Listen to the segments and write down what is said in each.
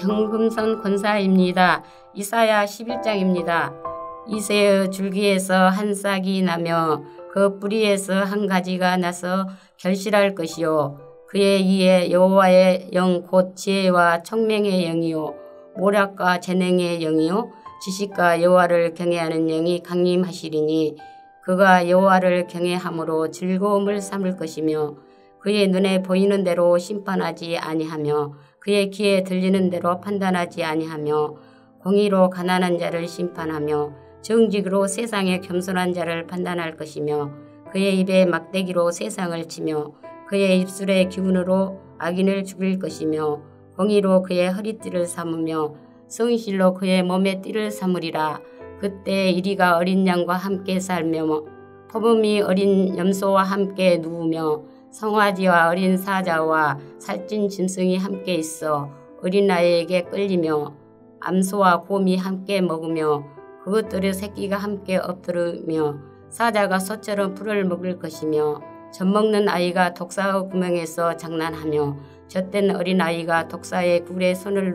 정금선 권사입니다. 이사야 11장입니다. 이새의 줄기에서 한 싹이 나며 그 뿌리에서 한 가지가 나서 결실할 것이요. 그의 이에 여호와의 영 곧 지혜와 청명의 영이요 모략과 재능의 영이요 지식과 여호와를 경외하는 영이 강림하시리니 그가 여호와를 경외함으로 즐거움을 삼을 것이며 그의 눈에 보이는 대로 심판하지 아니하며 그의 귀에 들리는 대로 판단하지 아니하며 공의로 가난한 자를 심판하며 정직으로 세상의 겸손한 자를 판단할 것이며 그의 입에 막대기로 세상을 치며 그의 입술의 기운으로 악인을 죽일 것이며 공의로 그의 허리띠를 삼으며 성실로 그의 몸에 띠를 삼으리라. 그때 이리가 어린 양과 함께 살며 포범이 어린 염소와 함께 누우며 송아지와 어린 사자와 살찐 짐승이 함께 있어 어린아이에게 끌리며 암소와 곰이 함께 먹으며 그것들의 새끼가 함께 엎드르며 사자가 소처럼 풀을 먹을 것이며 젖먹는 아이가 독사의 구멍에서 장난하며 젖된 어린아이가 독사의 굴에 손을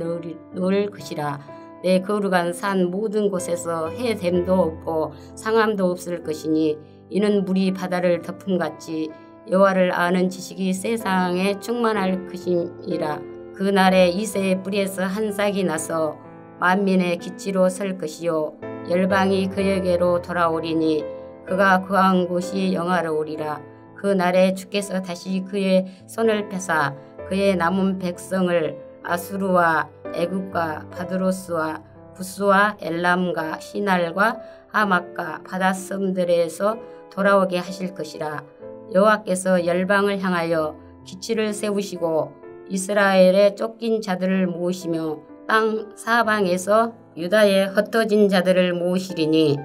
넣을 것이라. 내 거룩한 산 모든 곳에서 해됨도 없고 상함도 없을 것이니 이는 물이 바다를 덮음같이 여호와를 아는 지식이 세상에 충만할 것이니라. 그날에 이새의 뿌리에서 한 싹이 나서 만민의 기치로 설 것이요 열방이 그에게로 돌아오리니 그가 거한 곳이 영화로우리라. 그날에 주께서 다시 그의 손을 펴사 그의 남은 백성을 아수르와 애굽과 바드로스와 구스와 엘람과 시날과 하맛과 바닷섬들에서 돌아오게 하실 것이라. 여호와께서 열방을 향하여 기치를 세우시고 이스라엘의 쫓긴 자들을 모으시며 땅 사방에서 유다의 흩어진 자들을 모으시리니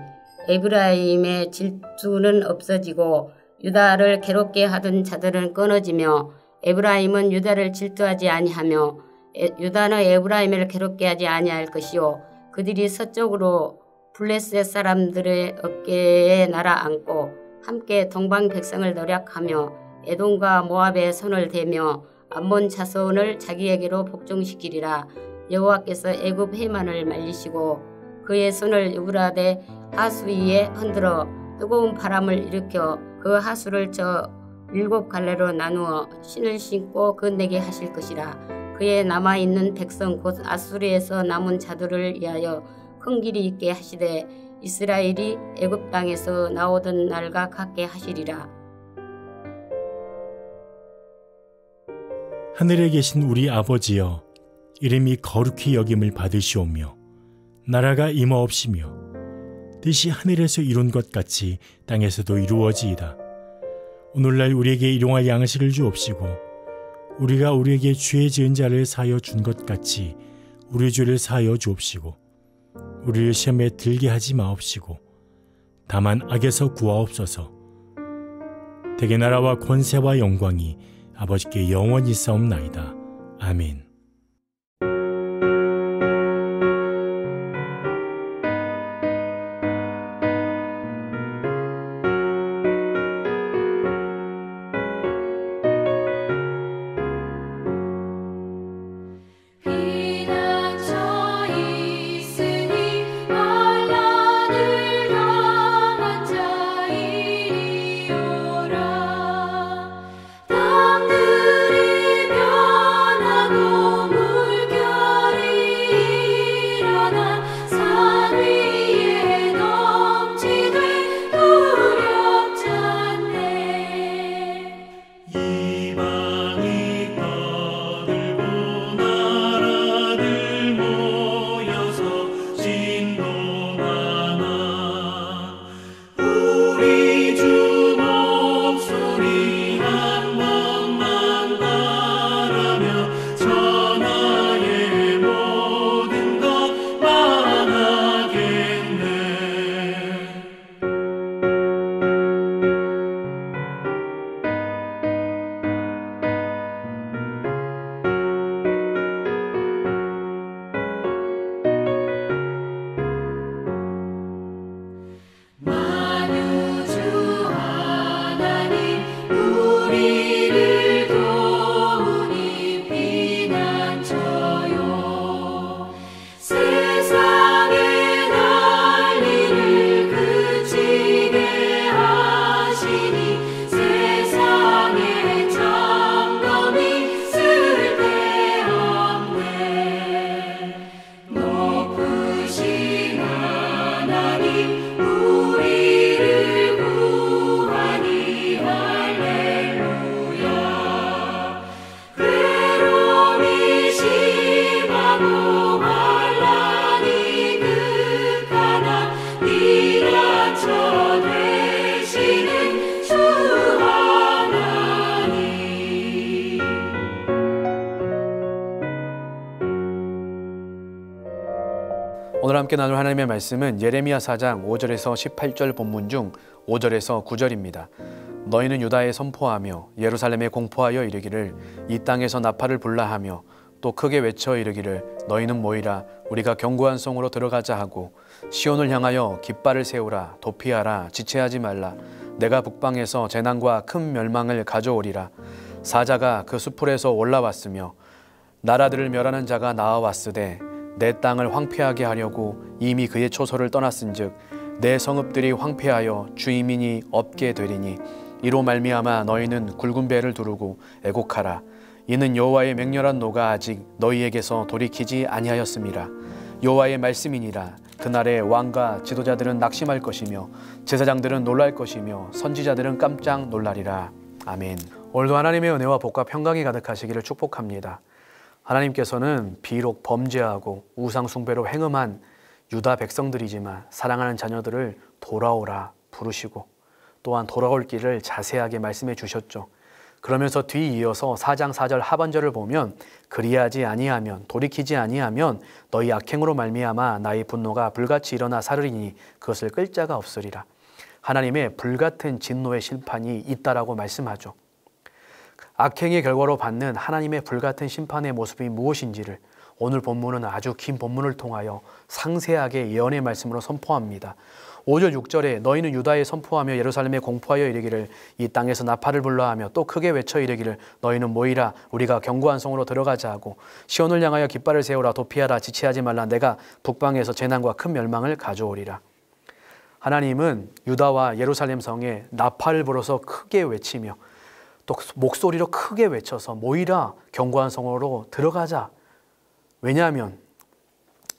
에브라임의 질투는 없어지고 유다를 괴롭게 하던 자들은 끊어지며 에브라임은 유다를 질투하지 아니하며 유다는 에브라임을 괴롭게 하지 아니할 것이요 그들이 서쪽으로 블레셋 사람들의 어깨에 날아앉고 함께 동방 백성을 노략하며 에돔과 모압의 손을 대며 암몬 자손을 자기에게로 복종시키리라. 여호와께서 애굽 해만을 말리시고 그의 손을 유브라데 하수 위에 흔들어 뜨거운 바람을 일으켜 그 하수를 저 7갈래로 나누어 신을 신고 건네게 하실 것이라. 그의 남아있는 백성 곧 아수르에서 남은 자들을 위하여 큰 길이 있게 하시되 이스라엘이 애굽 땅에서 나오던 날과 같게 하시리라. 하늘에 계신 우리 아버지여, 이름이 거룩히 여김을 받으시오며 나라가 임하옵시며 뜻이 하늘에서 이룬 것 같이 땅에서도 이루어지이다. 오늘날 우리에게 일용할 양식을 주옵시고 우리가 우리에게 죄 지은 자를 사하여 준 것 같이 우리 죄를 사하여 주옵시고 우리를 시험에 들게 하지 마옵시고 다만 악에서 구하옵소서. 대개 나라와 권세와 영광이 아버지께 영원히 있사옵나이다. 아멘. 땅들이 변하고 오늘 함께 나눌 하나님의 말씀은 예레미야 4장 5절에서 18절 본문 중 5절에서 9절입니다. 너희는 유다에 선포하며 예루살렘에 공포하여 이르기를 이 땅에서 나팔을 불라 하며 또 크게 외쳐 이르기를 너희는 모이라 우리가 견고한 성으로 들어가자 하고 시온을 향하여 깃발을 세우라 도피하라 지체하지 말라 내가 북방에서 재난과 큰 멸망을 가져오리라. 사자가 그 수풀에서 올라왔으며 나라들을 멸하는 자가 나아왔으되 내 땅을 황폐하게 하려고 이미 그의 초소를 떠났은즉 내 성읍들이 황폐하여 주이민이 없게 되리니 이로 말미암아 너희는 굵은 배를 두르고 애곡하라. 이는 여호와의 맹렬한 노가 아직 너희에게서 돌이키지 아니하였음이라. 여호와의 말씀이니라. 그날에 왕과 지도자들은 낙심할 것이며 제사장들은 놀랄 것이며 선지자들은 깜짝 놀라리라. 아멘. 오늘도 하나님의 은혜와 복과 평강이 가득하시기를 축복합니다. 하나님께서는 비록 범죄하고 우상 숭배로 행음한 유다 백성들이지만 사랑하는 자녀들을 돌아오라 부르시고 또한 돌아올 길을 자세하게 말씀해 주셨죠. 그러면서 뒤이어서 4장 4절 하반절을 보면 그리하지 아니하면 돌이키지 아니하면 너희 악행으로 말미암아 나의 분노가 불같이 일어나 사르리니 그것을 끌 자가 없으리라. 하나님의 불같은 진노의 심판이 있다라고 말씀하죠. 악행의 결과로 받는 하나님의 불같은 심판의 모습이 무엇인지를 오늘 본문은 아주 긴 본문을 통하여 상세하게 예언의 말씀으로 선포합니다. 5절 6절에 너희는 유다에 선포하며 예루살렘에 공포하여 이르기를 이 땅에서 나팔을 불라 하며 또 크게 외쳐 이르기를 너희는 모이라 우리가 견고한 성으로 들어가자 하고 시온을 향하여 깃발을 세우라 도피하라 지체하지 말라 내가 북방에서 재난과 큰 멸망을 가져오리라. 하나님은 유다와 예루살렘 성에 나팔을 불어서 크게 외치며 또 목소리로 크게 외쳐서 모이라 견고한 성으로 들어가자. 왜냐하면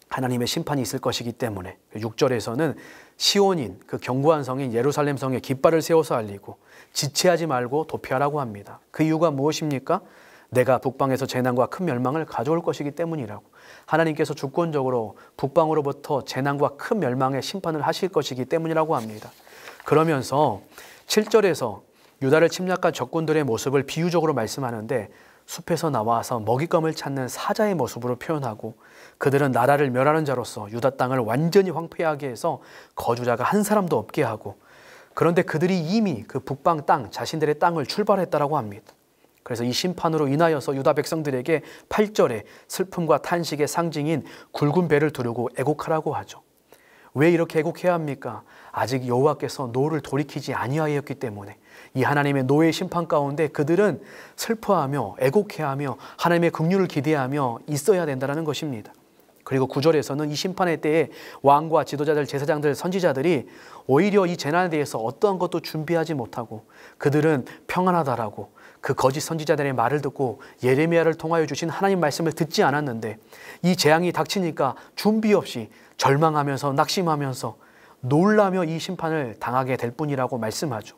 하나님의 심판이 있을 것이기 때문에. 6절에서는 시온인 그 견고한 성인 예루살렘 성에 깃발을 세워서 알리고 지체하지 말고 도피하라고 합니다. 그 이유가 무엇입니까? 내가 북방에서 재난과 큰 멸망을 가져올 것이기 때문이라고. 하나님께서 주권적으로 북방으로부터 재난과 큰 멸망의 심판을 하실 것이기 때문이라고 합니다. 그러면서 7절에서 유다를 침략한 적군들의 모습을 비유적으로 말씀하는데 숲에서 나와서 먹잇감을 찾는 사자의 모습으로 표현하고 그들은 나라를 멸하는 자로서 유다 땅을 완전히 황폐하게 해서 거주자가 한 사람도 없게 하고 그런데 그들이 이미 그 북방 땅 자신들의 땅을 출발했다라고 합니다. 그래서 이 심판으로 인하여서 유다 백성들에게 8절에 슬픔과 탄식의 상징인 굵은 배를 두르고 애곡하라고 하죠. 왜 이렇게 애곡해야 합니까? 아직 여호와께서 노를 돌이키지 아니하였기 때문에 이 하나님의 노의 심판 가운데 그들은 슬퍼하며 애곡해하며 하나님의 긍휼을 기대하며 있어야 된다는 것입니다. 그리고 9절에서는 이 심판의 때에 왕과 지도자들, 제사장들, 선지자들이 오히려 이 재난에 대해서 어떠한 것도 준비하지 못하고 그들은 평안하다라고 그 거짓 선지자들의 말을 듣고 예레미야를 통하여 주신 하나님 말씀을 듣지 않았는데 이 재앙이 닥치니까 준비 없이 절망하면서 낙심하면서 놀라며 이 심판을 당하게 될 뿐이라고 말씀하죠.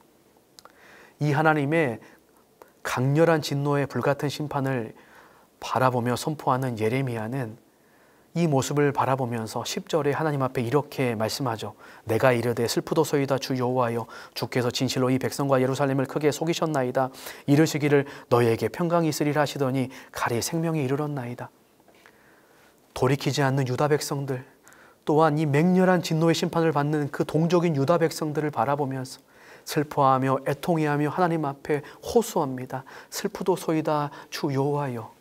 이 하나님의 강렬한 진노의 불같은 심판을 바라보며 선포하는 예레미야는 이 모습을 바라보면서 10절에 하나님 앞에 이렇게 말씀하죠. 내가 이르되 슬프도소이다 주 여호와여 주께서 진실로 이 백성과 예루살렘을 크게 속이셨나이다. 이르시기를 너희에게 평강이 있으리라 하시더니 가리 생명이 이르렀나이다. 돌이키지 않는 유다 백성들 또한 이 맹렬한 진노의 심판을 받는 그 동족인 유다 백성들을 바라보면서 슬퍼하며 애통해하며 하나님 앞에 호소합니다. 슬프도소이다 주 여호와여.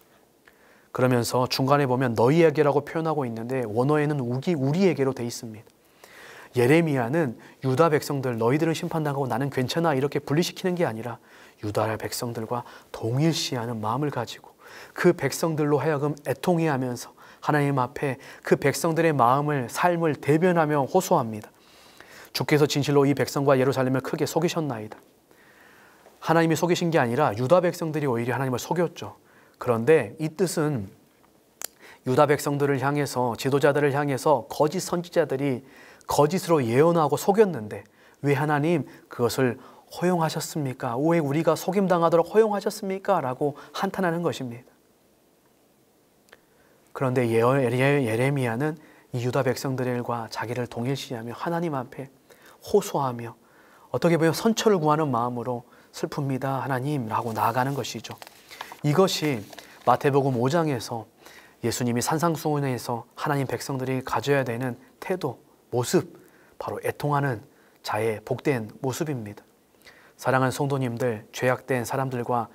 그러면서 중간에 보면 너희에게라고 표현하고 있는데 원어에는 우리에게로 돼 있습니다. 예레미야는 유다 백성들 너희들은 심판당하고 나는 괜찮아 이렇게 분리시키는 게 아니라 유다 백성들과 동일시하는 마음을 가지고 그 백성들로 하여금 애통해하면서 하나님 앞에 그 백성들의 마음을 삶을 대변하며 호소합니다. 주께서 진실로 이 백성과 예루살렘을 크게 속이셨나이다. 하나님이 속이신 게 아니라 유다 백성들이 오히려 하나님을 속였죠. 그런데 이 뜻은 유다 백성들을 향해서 지도자들을 향해서 거짓 선지자들이 거짓으로 예언하고 속였는데 왜 하나님 그것을 허용하셨습니까? 왜 우리가 속임당하도록 허용하셨습니까? 라고 한탄하는 것입니다. 그런데 예레미야는 이 유다 백성들과 자기를 동일시하며 하나님 앞에 호소하며 어떻게 보면 선처를 구하는 마음으로 슬픕니다 하나님 라고 나아가는 것이죠. 이것이 마태복음 5장에서 예수님이 산상수훈에서 하나님 백성들이 가져야 되는 태도, 모습, 바로 애통하는 자의 복된 모습입니다. 사랑하는 성도님들, 죄악된 사람들과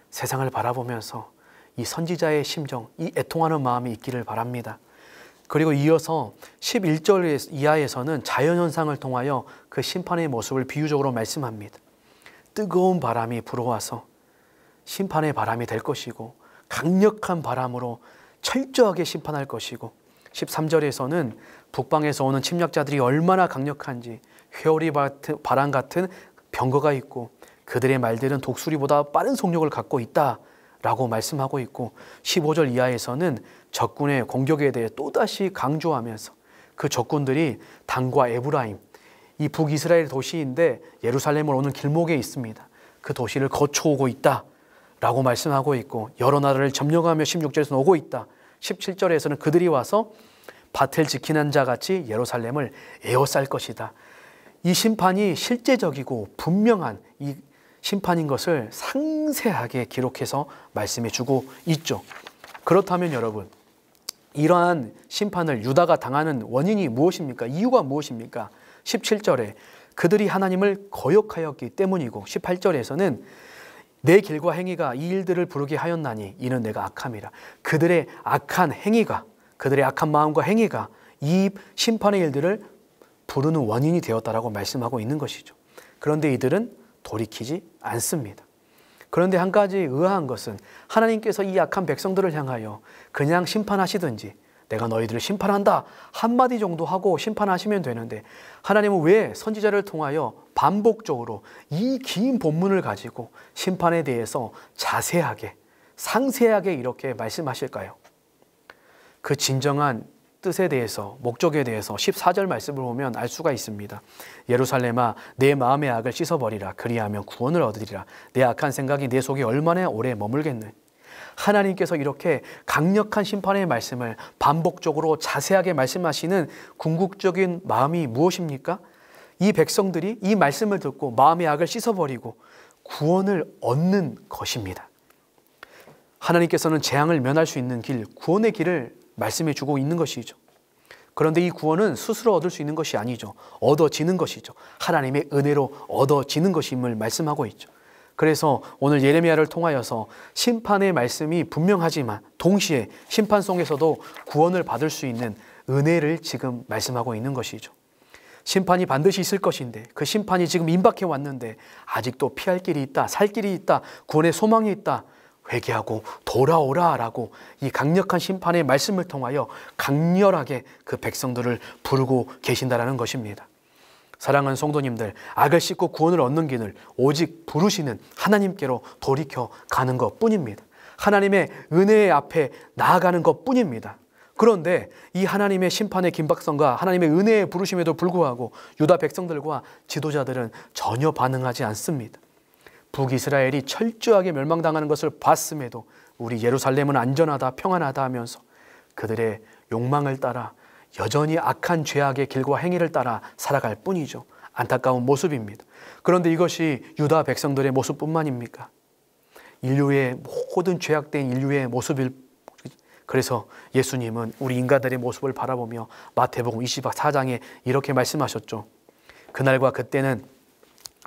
세상을 바라보면서 이 선지자의 심정, 이 애통하는 마음이 있기를 바랍니다. 그리고 이어서 11절 이하에서는 자연현상을 통하여 그 심판의 모습을 비유적으로 말씀합니다. 뜨거운 바람이 불어와서 심판의 바람이 될 것이고 강력한 바람으로 철저하게 심판할 것이고 13절에서는 북방에서 오는 침략자들이 얼마나 강력한지 회오리 바람 같은 병거가 있고 그들의 말들은 독수리보다 빠른 속력을 갖고 있다라고 말씀하고 있고 15절 이하에서는 적군의 공격에 대해 또다시 강조하면서 그 적군들이 단과 에브라임, 이 북이스라엘 도시인데 예루살렘을 오는 길목에 있습니다. 그 도시를 거쳐오고 있다라고 말씀하고 있고 여러 나라를 점령하며 16절에서는 오고 있다. 17절에서는 그들이 와서 밭을 지키는 자 같이 예루살렘을 에워쌀 것이다. 이 심판이 실제적이고 분명한 이 심판인 것을 상세하게 기록해서 말씀해 주고 있죠. 그렇다면 여러분, 이러한 심판을 유다가 당하는 원인이 무엇입니까? 이유가 무엇입니까? 17절에 그들이 하나님을 거역하였기 때문이고 18절에서는 내 길과 행위가 이 일들을 부르게 하였나니 이는 내가 악함이라. 그들의 악한 행위가, 그들의 악한 마음과 행위가 이 심판의 일들을 부르는 원인이 되었다라고 말씀하고 있는 것이죠. 그런데 이들은 돌이키지 않습니다. 그런데 한 가지 의아한 것은 하나님께서 이 악한 백성들을 향하여 그냥 심판하시든지 내가 너희들을 심판한다 한마디 정도 하고 심판하시면 되는데 하나님은 왜 선지자를 통하여 반복적으로 이 긴 본문을 가지고 심판에 대해서 자세하게 상세하게 이렇게 말씀하실까요? 그 진정한 뜻에 대해서, 목적에 대해서 14절 말씀을 보면 알 수가 있습니다. 예루살렘아, 내 마음의 악을 씻어버리라. 그리하면 구원을 얻으리라. 내 악한 생각이 내 속에 얼마나 오래 머물겠느냐. 하나님께서 이렇게 강력한 심판의 말씀을 반복적으로 자세하게 말씀하시는 궁극적인 마음이 무엇입니까? 이 백성들이 이 말씀을 듣고 마음의 악을 씻어버리고 구원을 얻는 것입니다. 하나님께서는 재앙을 면할 수 있는 길, 구원의 길을 말씀해 주고 있는 것이죠. 그런데 이 구원은 스스로 얻을 수 있는 것이 아니죠. 얻어지는 것이죠. 하나님의 은혜로 얻어지는 것임을 말씀하고 있죠. 그래서 오늘 예레미야를 통하여서 심판의 말씀이 분명하지만 동시에 심판 속에서도 구원을 받을 수 있는 은혜를 지금 말씀하고 있는 것이죠. 심판이 반드시 있을 것인데 그 심판이 지금 임박해 왔는데 아직도 피할 길이 있다, 살 길이 있다, 구원의 소망이 있다, 회개하고 돌아오라라고 이 강력한 심판의 말씀을 통하여 강렬하게 그 백성들을 부르고 계신다라는 것입니다. 사랑하는 성도님들, 악을 씻고 구원을 얻는 길을 오직 부르시는 하나님께로 돌이켜 가는 것뿐입니다. 하나님의 은혜의 앞에 나아가는 것뿐입니다. 그런데 이 하나님의 심판의 긴박성과 하나님의 은혜의 부르심에도 불구하고 유다 백성들과 지도자들은 전혀 반응하지 않습니다. 북이스라엘이 철저하게 멸망당하는 것을 봤음에도 우리 예루살렘은 안전하다, 평안하다 하면서 그들의 욕망을 따라 여전히 악한 죄악의 길과 행위를 따라 살아갈 뿐이죠. 안타까운 모습입니다. 그런데 이것이 유다 백성들의 모습뿐만입니까? 인류의 모든 죄악된 인류의 모습일. 그래서 예수님은 우리 인간들의 모습을 바라보며 마태복음 24장에 이렇게 말씀하셨죠. 그날과 그때는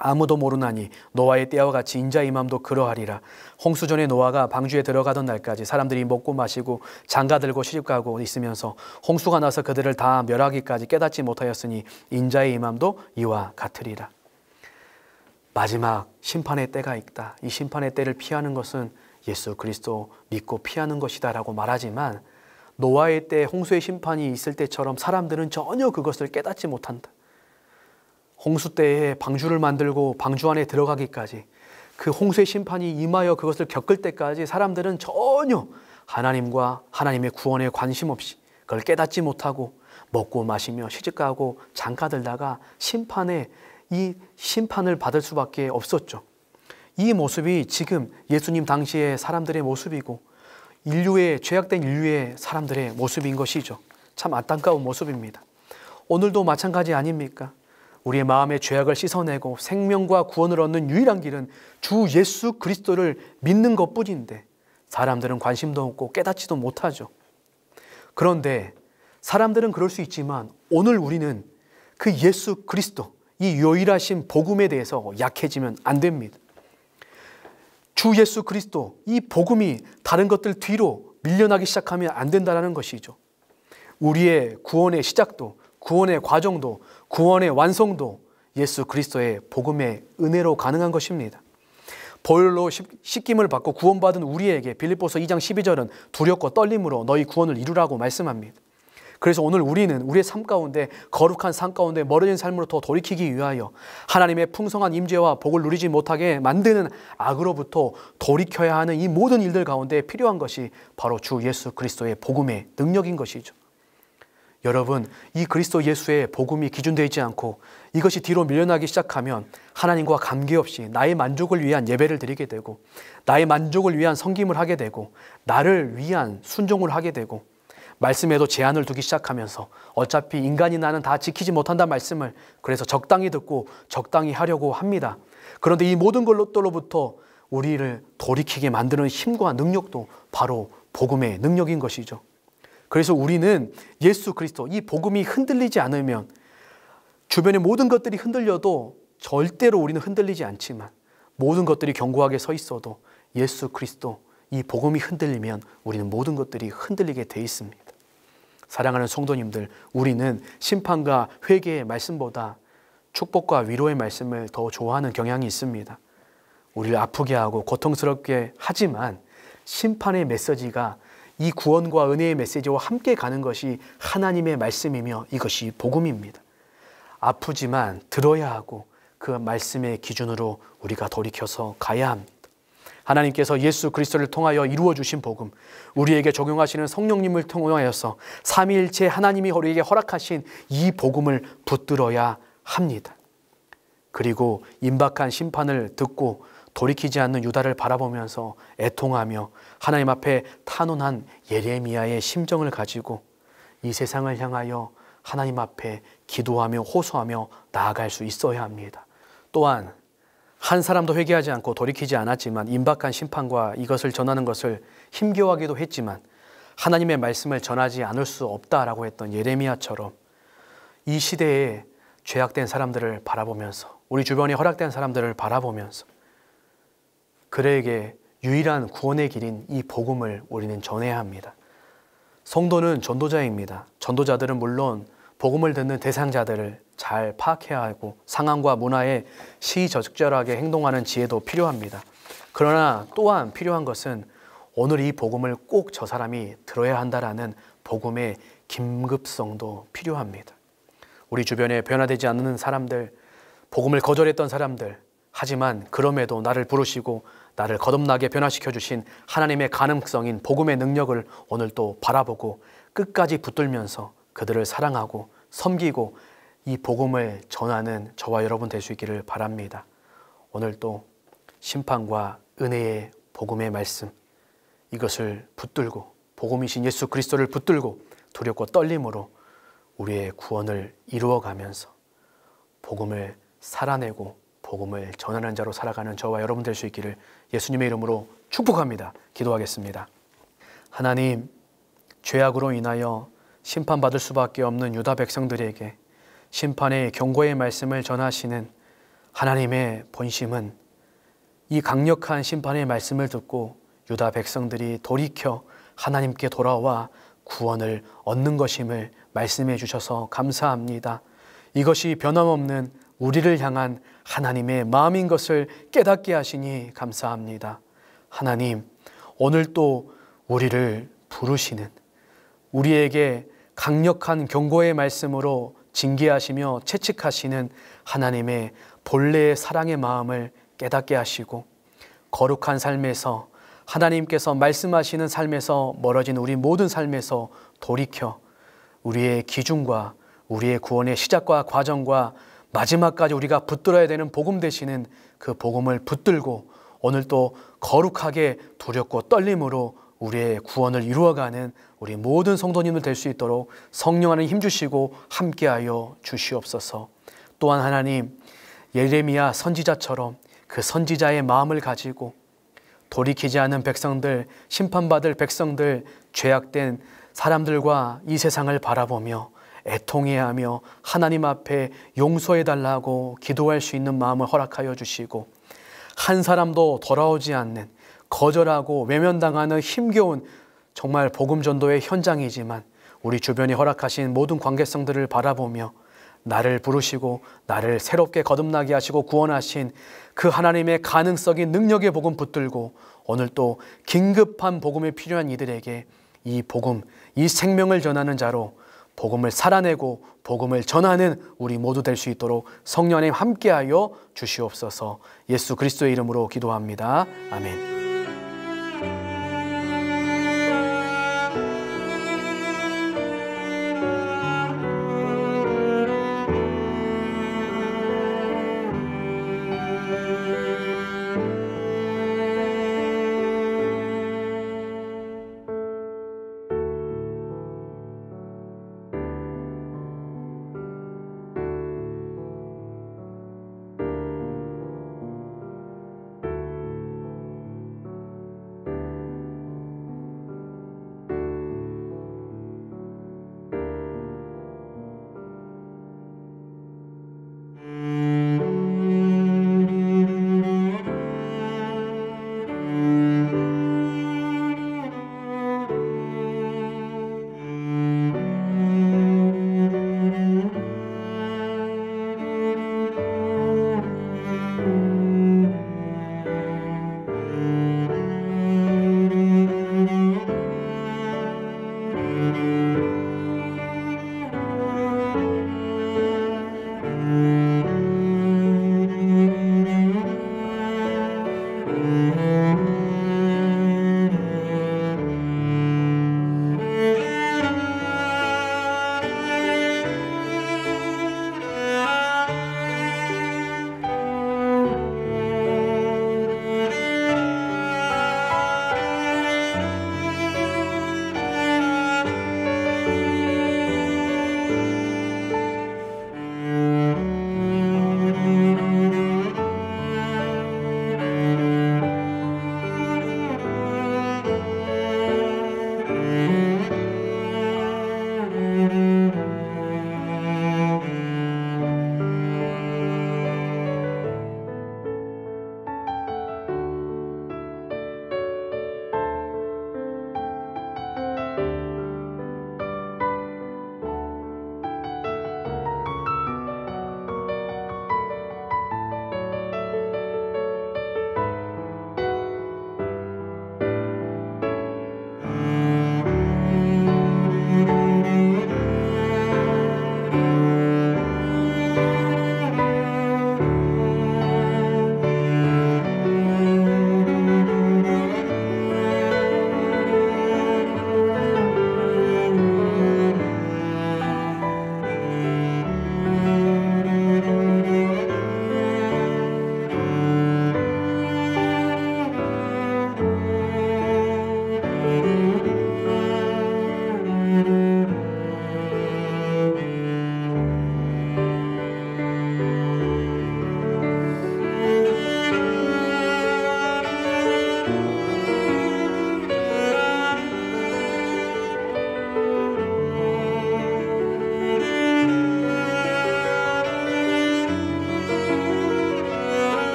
아무도 모르나니 노아의 때와 같이 인자의 임함도 그러하리라. 홍수전에 노아가 방주에 들어가던 날까지 사람들이 먹고 마시고 장가들고 시집가고 있으면서 홍수가 나서 그들을 다 멸하기까지 깨닫지 못하였으니 인자의 임함도 이와 같으리라. 마지막 심판의 때가 있다. 이 심판의 때를 피하는 것은 예수 그리스도 믿고 피하는 것이다 라고 말하지만 노아의 때 홍수의 심판이 있을 때처럼 사람들은 전혀 그것을 깨닫지 못한다. 홍수 때에 방주를 만들고 방주 안에 들어가기까지 그 홍수의 심판이 임하여 그것을 겪을 때까지 사람들은 전혀 하나님과 하나님의 구원에 관심 없이 그걸 깨닫지 못하고 먹고 마시며 시집가고 장가들다가 이 심판을 받을 수밖에 없었죠. 이 모습이 지금 예수님 당시의 사람들의 모습이고 죄악된 인류의 사람들의 모습인 것이죠. 참 안타까운 모습입니다. 오늘도 마찬가지 아닙니까? 우리의 마음의 죄악을 씻어내고 생명과 구원을 얻는 유일한 길은 주 예수 그리스도를 믿는 것뿐인데 사람들은 관심도 없고 깨닫지도 못하죠. 그런데 사람들은 그럴 수 있지만 오늘 우리는 그 예수 그리스도, 이 유일하신 복음에 대해서 약해지면 안 됩니다. 주 예수 그리스도, 이 복음이 다른 것들 뒤로 밀려나기 시작하면 안 된다는 것이죠. 우리의 구원의 시작도, 구원의 과정도, 구원의 완성도 예수 그리스도의 복음의 은혜로 가능한 것입니다. 보혈로 씻김을 받고 구원받은 우리에게 빌립보서 2장 12절은 두렵고 떨림으로 너희 구원을 이루라고 말씀합니다. 그래서 오늘 우리는 우리의 삶 가운데, 거룩한 삶 가운데 멀어진 삶으로부터 돌이키기 위하여 하나님의 풍성한 임재와 복을 누리지 못하게 만드는 악으로부터 돌이켜야 하는 이 모든 일들 가운데 필요한 것이 바로 주 예수 그리스도의 복음의 능력인 것이죠. 여러분, 이 그리스도 예수의 복음이 기준되지 않고 이것이 뒤로 밀려나기 시작하면 하나님과 관계없이 나의 만족을 위한 예배를 드리게 되고, 나의 만족을 위한 섬김을 하게 되고, 나를 위한 순종을 하게 되고, 말씀에도 제한을 두기 시작하면서 어차피 인간이 나는 다 지키지 못한다는 말씀을 그래서 적당히 듣고 적당히 하려고 합니다. 그런데 이 모든 것들로부터 우리를 돌이키게 만드는 힘과 능력도 바로 복음의 능력인 것이죠. 그래서 우리는 예수 그리스도, 이 복음이 흔들리지 않으면, 주변의 모든 것들이 흔들려도 절대로 우리는 흔들리지 않지만, 모든 것들이 견고하게 서 있어도 예수 그리스도, 이 복음이 흔들리면 우리는 모든 것들이 흔들리게 돼 있습니다. 사랑하는 성도님들, 우리는 심판과 회개의 말씀보다 축복과 위로의 말씀을 더 좋아하는 경향이 있습니다. 우리를 아프게 하고 고통스럽게 하지만 심판의 메시지가 이 구원과 은혜의 메시지와 함께 가는 것이 하나님의 말씀이며 이것이 복음입니다. 아프지만 들어야 하고 그 말씀의 기준으로 우리가 돌이켜서 가야 합니다. 하나님께서 예수 그리스도를 통하여 이루어 주신 복음, 우리에게 적용하시는 성령님을 통하여서 삼위일체 하나님이 우리에게 허락하신 이 복음을 붙들어야 합니다. 그리고 임박한 심판을 듣고 돌이키지 않는 유다를 바라보면서 애통하며 하나님 앞에 탄원한 예레미야의 심정을 가지고 이 세상을 향하여 하나님 앞에 기도하며 호소하며 나아갈 수 있어야 합니다. 또한 한 사람도 회개하지 않고 돌이키지 않았지만 임박한 심판과 이것을 전하는 것을 힘겨워하기도 했지만 하나님의 말씀을 전하지 않을 수 없다라고 했던 예레미야처럼 이 시대에 죄악된 사람들을 바라보면서, 우리 주변에 허락된 사람들을 바라보면서 그들에게 유일한 구원의 길인 이 복음을 우리는 전해야 합니다. 성도는 전도자입니다. 전도자들은 물론 복음을 듣는 대상자들을 잘 파악해야 하고 상황과 문화에 시적절하게 행동하는 지혜도 필요합니다. 그러나 또한 필요한 것은 오늘 이 복음을 꼭 저 사람이 들어야 한다라는 복음의 긴급성도 필요합니다. 우리 주변에 변화되지 않는 사람들, 복음을 거절했던 사람들, 하지만 그럼에도 나를 부르시고 나를 거듭나게 변화시켜 주신 하나님의 가능성인 복음의 능력을 오늘 또 바라보고 끝까지 붙들면서 그들을 사랑하고 섬기고 이 복음을 전하는 저와 여러분 될 수 있기를 바랍니다. 오늘 또 심판과 은혜의 복음의 말씀, 이것을 붙들고 복음이신 예수 그리스도를 붙들고 두렵고 떨림으로 우리의 구원을 이루어가면서 복음을 살아내고 복음을 전하는 자로 살아가는 저와 여러분 될 수 있기를 예수님의 이름으로 축복합니다. 기도하겠습니다. 하나님, 죄악으로 인하여 심판받을 수밖에 없는 유다 백성들에게 심판의 경고의 말씀을 전하시는 하나님의 본심은 이 강력한 심판의 말씀을 듣고 유다 백성들이 돌이켜 하나님께 돌아와 구원을 얻는 것임을 말씀해 주셔서 감사합니다. 이것이 변함없는 우리를 향한 하나님의 마음인 것을 깨닫게 하시니 감사합니다. 하나님, 오늘 또 우리를 부르시는, 우리에게 강력한 경고의 말씀으로 징계하시며 채찍하시는 하나님의 본래의 사랑의 마음을 깨닫게 하시고 거룩한 삶에서, 하나님께서 말씀하시는 삶에서 멀어진 우리 모든 삶에서 돌이켜 우리의 기준과 우리의 구원의 시작과 과정과 마지막까지 우리가 붙들어야 되는 복음 되시는 그 복음을 붙들고 오늘 또 거룩하게 두렵고 떨림으로 우리의 구원을 이루어가는 우리 모든 성도님들 될 수 있도록 성령 하나님 힘주시고 함께하여 주시옵소서. 또한 하나님, 예레미야 선지자처럼 그 선지자의 마음을 가지고 돌이키지 않은 백성들, 심판받을 백성들, 죄악된 사람들과 이 세상을 바라보며 애통해하며 하나님 앞에 용서해달라고 기도할 수 있는 마음을 허락하여 주시고, 한 사람도 돌아오지 않는 거절하고 외면당하는 힘겨운 정말 복음 전도의 현장이지만 우리 주변에 허락하신 모든 관계성들을 바라보며 나를 부르시고 나를 새롭게 거듭나게 하시고 구원하신 그 하나님의 가능성인 능력의 복음 붙들고 오늘 또 긴급한 복음이 필요한 이들에게 이 복음, 이 생명을 전하는 자로 복음을 살아내고 복음을 전하는 우리 모두 될 수 있도록 성령 하나님 함께하여 주시옵소서. 예수 그리스도의 이름으로 기도합니다. 아멘.